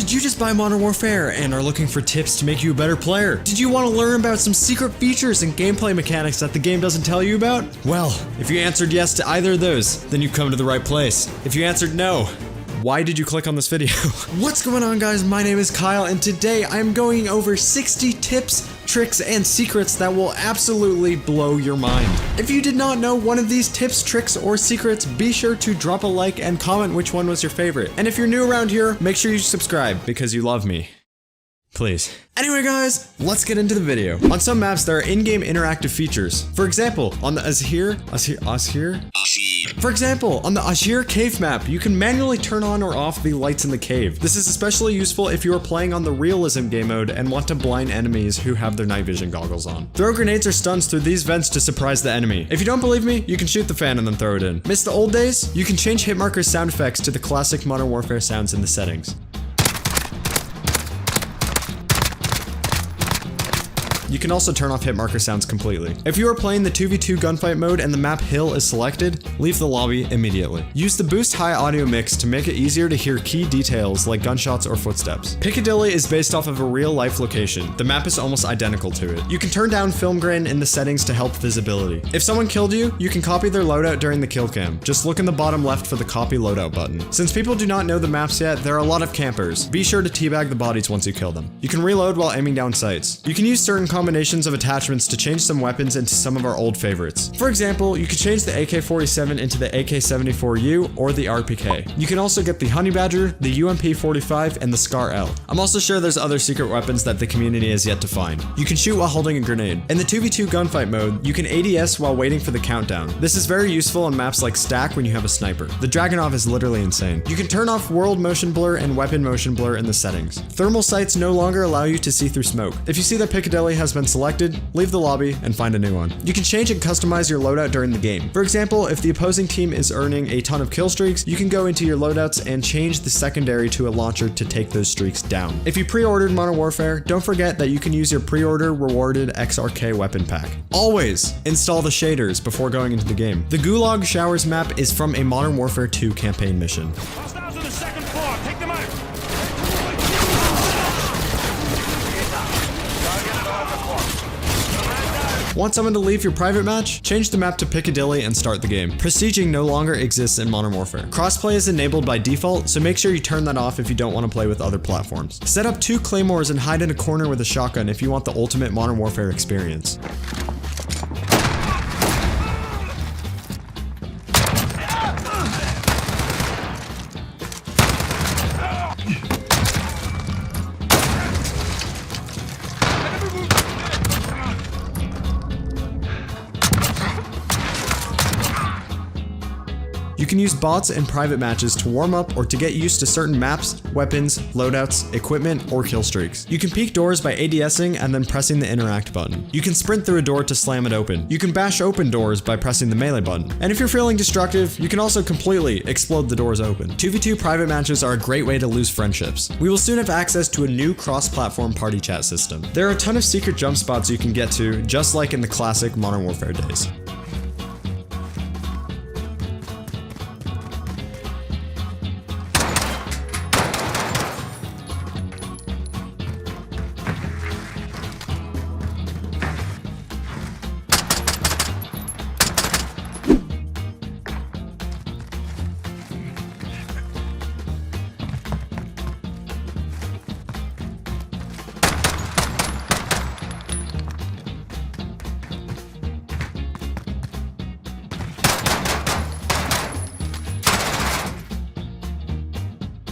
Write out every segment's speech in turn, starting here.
Did you just buy Modern Warfare and are looking for tips to make you a better player? Did you want to learn about some secret features and gameplay mechanics that the game doesn't tell you about? Well, if you answered yes to either of those, then you've come to the right place. If you answered no, why did you click on this video? What's going on, guys? My name is Kyle, and today I'm going over 60 tips, tricks, and secrets that will absolutely blow your mind. If you did not know one of these tips, tricks, or secrets, be sure to drop a like and comment which one was your favorite. And if you're new around here, make sure you subscribe because you love me. Please. Anyway, guys, let's get into the video. On some maps, there are in-game interactive features. For example, on the Azir cave map, you can manually turn on or off the lights in the cave. This is especially useful if you are playing on the realism game mode and want to blind enemies who have their night vision goggles on. Throw grenades or stuns through these vents to surprise the enemy. If you don't believe me, you can shoot the fan and then throw it in. Miss the old days? You can change hit markers sound effects to the classic Modern Warfare sounds in the settings. You can also turn off hit marker sounds completely. If you are playing the 2v2 gunfight mode and the map hill is selected, leave the lobby immediately. Use the boost high audio mix to make it easier to hear key details like gunshots or footsteps. Piccadilly is based off of a real life location. The map is almost identical to it. You can turn down film grain in the settings to help visibility. If someone killed you, you can copy their loadout during the kill cam. Just look in the bottom left for the copy loadout button. Since people do not know the maps yet, there are a lot of campers. Be sure to teabag the bodies once you kill them. You can reload while aiming down sights. You can use certain combinations of attachments to change some weapons into some of our old favorites. For example, you could change the AK-47 into the AK-74U or the RPK. You can also get the Honey Badger, the UMP-45, and the Scar L. I'm also sure there's other secret weapons that the community has yet to find. You can shoot while holding a grenade. In the 2v2 gunfight mode, you can ADS while waiting for the countdown. This is very useful on maps like Stack when you have a sniper. The Dragunov is literally insane. You can turn off world motion blur and weapon motion blur in the settings. Thermal sights no longer allow you to see through smoke. If you see that Piccadilly has been selected, leave the lobby and find a new one. You can change and customize your loadout during the game. For example, if the opposing team is earning a ton of kill streaks, you can go into your loadouts and change the secondary to a launcher to take those streaks down. If you pre-ordered Modern Warfare, don't forget that you can use your pre-order rewarded XRK weapon pack. Always install the shaders before going into the game. The Gulag Showers map is from a Modern Warfare 2 campaign mission. Hostiles on the second floor. Take them out. Want someone to leave your private match? Change the map to Piccadilly and start the game. Prestiging no longer exists in Modern Warfare. Crossplay is enabled by default, so make sure you turn that off if you don't want to play with other platforms. Set up 2 claymores and hide in a corner with a shotgun if you want the ultimate Modern Warfare experience. You can use bots in private matches to warm up or to get used to certain maps, weapons, loadouts, equipment, or kill streaks. You can peek doors by ADSing and then pressing the interact button. You can sprint through a door to slam it open. You can bash open doors by pressing the melee button. And if you're feeling destructive, you can also completely explode the doors open. 2v2 private matches are a great way to lose friendships. We will soon have access to a new cross-platform party chat system. There are a ton of secret jump spots you can get to, just like in the classic Modern Warfare days.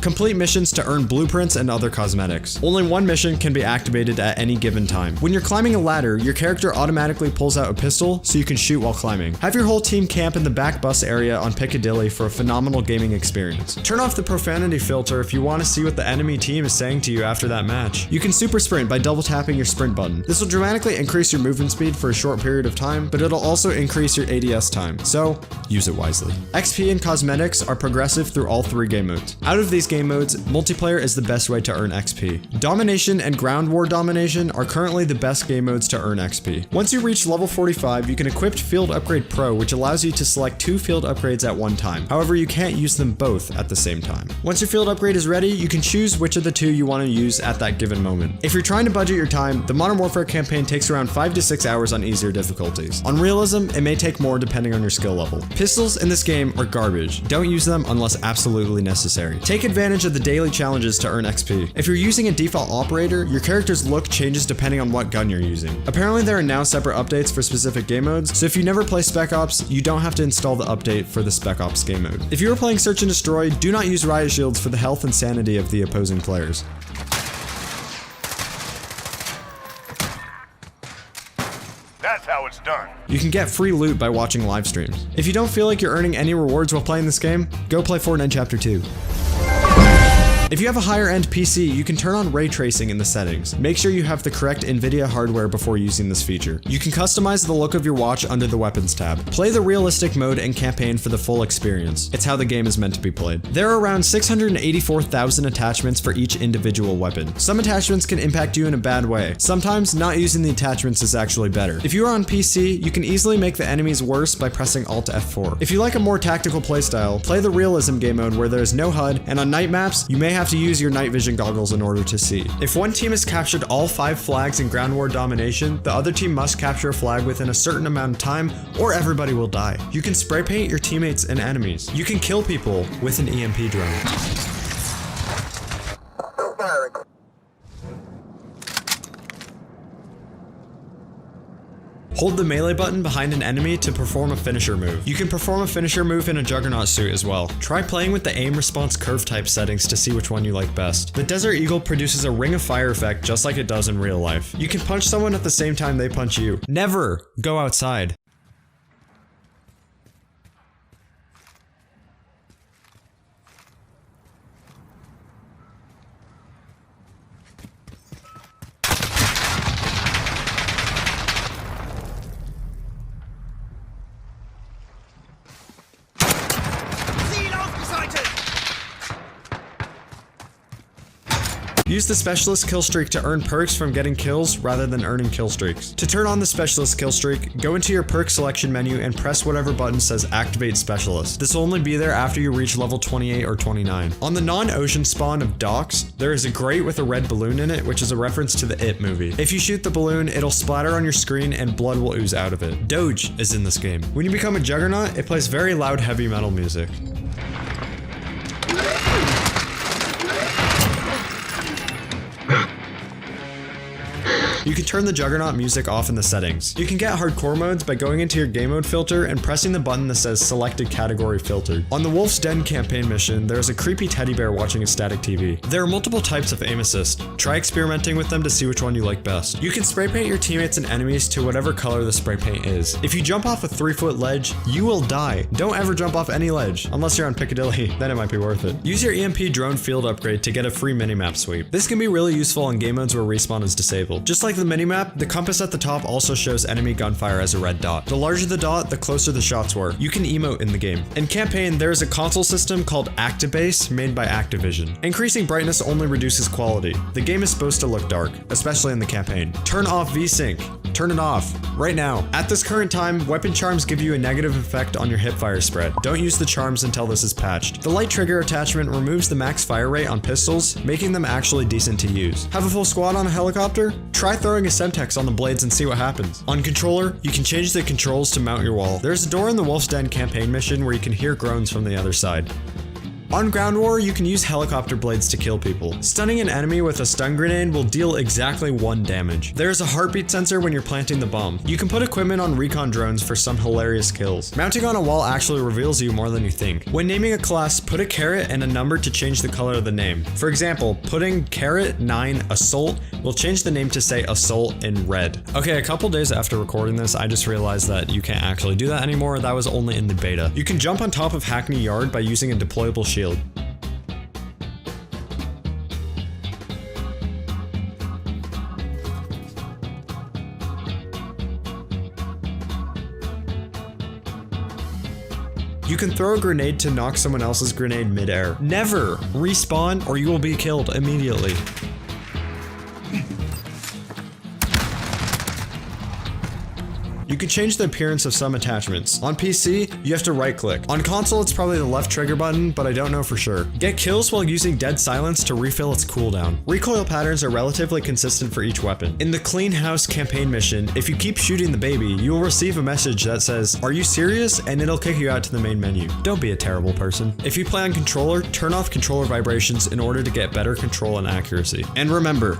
Complete missions to earn blueprints and other cosmetics. Only one mission can be activated at any given time. When you're climbing a ladder, your character automatically pulls out a pistol so you can shoot while climbing. Have your whole team camp in the back bus area on Piccadilly for a phenomenal gaming experience. Turn off the profanity filter if you want to see what the enemy team is saying to you after that match. You can super sprint by double tapping your sprint button. This will dramatically increase your movement speed for a short period of time, but it'll also increase your ADS time, so use it wisely. XP and cosmetics are progressive through all 3 game modes. Out of these game modes, multiplayer is the best way to earn XP. Domination and Ground War Domination are currently the best game modes to earn XP. Once you reach level 45, you can equip Field Upgrade Pro, which allows you to select 2 field upgrades at one time. However, you can't use them both at the same time. Once your field upgrade is ready, you can choose which of the 2 you want to use at that given moment. If you're trying to budget your time, the Modern Warfare campaign takes around 5 to 6 hours on easier difficulties. On realism, it may take more depending on your skill level. Pistols in this game are garbage. Don't use them unless absolutely necessary. Take advantage of the daily challenges to earn XP. If you're using a default operator, your character's look changes depending on what gun you're using. Apparently there are now separate updates for specific game modes, so if you never play Spec Ops, you don't have to install the update for the Spec Ops game mode. If you are playing Search and Destroy, do not use riot shields for the health and sanity of the opposing players. That's how it's done. You can get free loot by watching live streams. If you don't feel like you're earning any rewards while playing this game, go play Fortnite Chapter 2. If you have a higher end PC, you can turn on ray tracing in the settings. Make sure you have the correct NVIDIA hardware before using this feature. You can customize the look of your watch under the weapons tab. Play the realistic mode and campaign for the full experience. It's how the game is meant to be played. There are around 684,000 attachments for each individual weapon. Some attachments can impact you in a bad way. Sometimes not using the attachments is actually better. If you are on PC, you can easily make the enemies worse by pressing Alt F4. If you like a more tactical playstyle, play the realism game mode where there is no HUD, and on night maps, you may have to use your night vision goggles in order to see. If one team has captured all 5 flags in Ground War Domination, the other team must capture a flag within a certain amount of time, or everybody will die. You can spray paint your teammates and enemies. You can kill people with an EMP drone. Hold the melee button behind an enemy to perform a finisher move. You can perform a finisher move in a Juggernaut suit as well. Try playing with the aim response curve type settings to see which one you like best. The Desert Eagle produces a ring of fire effect just like it does in real life. You can punch someone at the same time they punch you. Never go outside. Use the Specialist kill streak to earn perks from getting kills rather than earning kill streaks. To turn on the Specialist kill streak, go into your perk selection menu and press whatever button says Activate Specialist. This will only be there after you reach level 28 or 29. On the non-ocean spawn of Docks, there is a grate with a red balloon in it, which is a reference to the It movie. If you shoot the balloon, it'll splatter on your screen and blood will ooze out of it. Doge is in this game. When you become a Juggernaut, it plays very loud heavy metal music. You can turn the Juggernaut music off in the settings. You can get hardcore modes by going into your game mode filter and pressing the button that says selected category filtered. On the Wolf's Den campaign mission, there is a creepy teddy bear watching a static TV. There are multiple types of aim assist. Try experimenting with them to see which one you like best. You can spray paint your teammates and enemies to whatever color the spray paint is. If you jump off a 3-foot ledge, you will die. Don't ever jump off any ledge, unless you're on Piccadilly, then it might be worth it. Use your EMP drone field upgrade to get a free minimap sweep. This can be really useful in game modes where respawn is disabled. Just like the minimap, the compass at the top also shows enemy gunfire as a red dot. The larger the dot, the closer the shots were. You can emote in the game. In campaign, there is a console system called Actibase made by Activision. Increasing brightness only reduces quality. The game is supposed to look dark, especially in the campaign. Turn off VSync. Turn it off, right now. At this current time, weapon charms give you a negative effect on your hipfire spread. Don't use the charms until this is patched. The light trigger attachment removes the max fire rate on pistols, making them actually decent to use. Have a full squad on a helicopter? Try throwing a Semtex on the blades and see what happens. On controller, you can change the controls to mount your wall. There's a door in the Wolf's Den campaign mission where you can hear groans from the other side. On Ground War, you can use helicopter blades to kill people. Stunning an enemy with a stun grenade will deal exactly 1 damage. There is a heartbeat sensor when you're planting the bomb. You can put equipment on recon drones for some hilarious kills. Mounting on a wall actually reveals you more than you think. When naming a class, put a caret and a number to change the color of the name. For example, putting caret 9 Assault will change the name to say Assault in red. Okay, a couple days after recording this, I just realized that you can't actually do that anymore. That was only in the beta. You can jump on top of Hackney Yard by using a deployable shield. You can throw a grenade to knock someone else's grenade midair. Never respawn or you will be killed immediately. You can change the appearance of some attachments. On PC, you have to right click. On console, it's probably the left trigger button, but I don't know for sure. Get kills while using Dead Silence to refill its cooldown. Recoil patterns are relatively consistent for each weapon. In the Clean House campaign mission, if you keep shooting the baby, you will receive a message that says, "Are you serious?" and it'll kick you out to the main menu. Don't be a terrible person. If you play on controller, turn off controller vibrations in order to get better control and accuracy. And remember,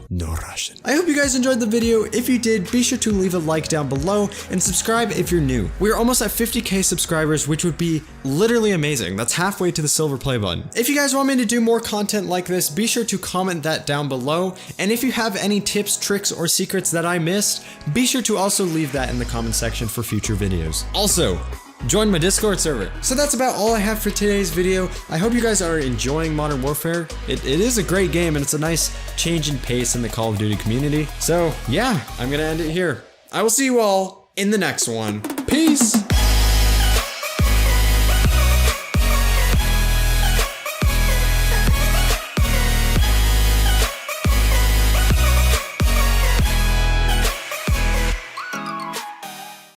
no Russian. I hope you guys enjoyed the video. If you did, be sure to leave a like down below and subscribe if you're new. We're almost at 50k subscribers, which would be literally amazing. That's halfway to the silver play button. If you guys want me to do more content like this, be sure to comment that down below. And if you have any tips, tricks, or secrets that I missed, be sure to also leave that in the comment section for future videos. Also, join my Discord server. So that's about all I have for today's video. I hope you guys are enjoying Modern Warfare. It is a great game and it's a nice change in pace in the Call of Duty community. So yeah, I'm gonna end it here. I will see you all in the next one. Peace!